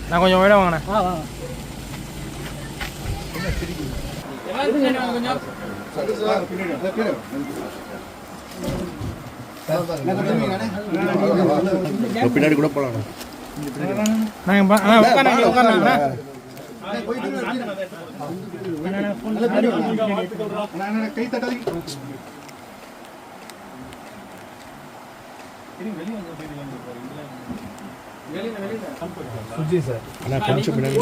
நான் கொஞ்சம் விட வாங்கினேன். பின்னாடி கூட போலாம். கை தட்டாதீங்க. சுஜி சார் அண்ணா கொஞ்சம் பின்னாடி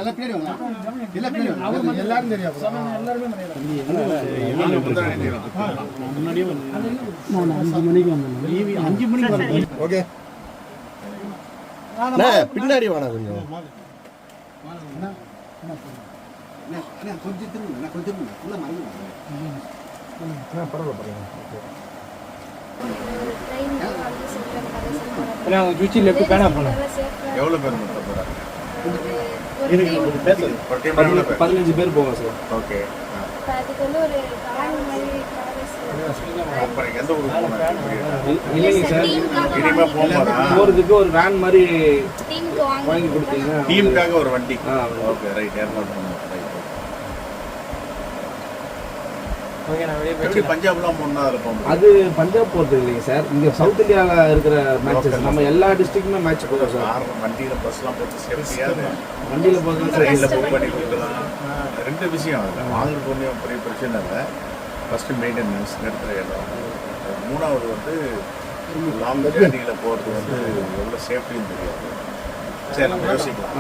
எல்லாரும் தெரியும். ஓகே பின்னாடி வேணா கொஞ்சம் ஜூச்சி லெஃப்ட் பேனா போனேன். எவ்வளோ பேர் மொத்தம் போகிறாங்க? 15 பேர் போவோம் சார். ஓகே. எந்த ஊருக்கு இல்லைங்க சார், இனிமேல் போகிறதுக்கு ஒரு வேன் மாதிரி வாங்கி கொடுத்தீங்கன்னா டீமுக்காக ஒரு வண்டி. ஓகே ரைட், ஏற்பாடு பண்ணுவோம். எப்படி பஞ்சாப்லாம் ஒன்றா இருக்கும்? அது பஞ்சாப் போகிறது இல்லைங்க சார், இங்கே சவுத் இந்தியாவில் இருக்கிற மேட்சஸ் நம்ம எல்லா டிஸ்ட்ரிக்ட்டுமே மேட்ச் போகிறோம் சார். வண்டியில் பஸ்லாம் போட்டு சேஃப்டியாக வண்டியில் போகிறது ட்ரெயினில் புக் பண்ணி கொடுக்கலாம். ரெண்டு விஷயம் அதில் வாங்குறது ஒன்றும் பெரிய பிரச்சனை இல்லை. ஃபஸ்ட்டு மெயின்டெனன்ஸ், நிறுத்துகிற இடம். மூணாவது வந்து லாங் ஜேர்னியில் போகிறது வந்து எவ்வளோ சேஃப்டின்னு தெரியாது. சரி, நம்ம யோசிக்கலாம்.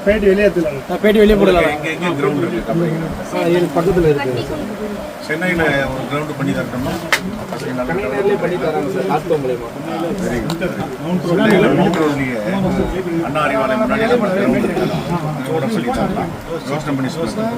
பேட்டி வெளியே போடலாம். எங்கே கிரவுண்ட் இருக்குது? பக்கத்தில் இருக்குது. சென்னையில் ஒரு கிரவுண்டு பண்ணி தரணுமா? பசங்க நல்லா பண்ணி தராங்க சார், ஆட்டோ மூலமா. Very good. மவுண்ட் ரோட்லேயே அண்ணா அறிவாலயம் முன்னாடி கிரவுண்ட் கூட சொல்லி தரலாம். யோசனை பண்ணி சொல்லுங்கள்.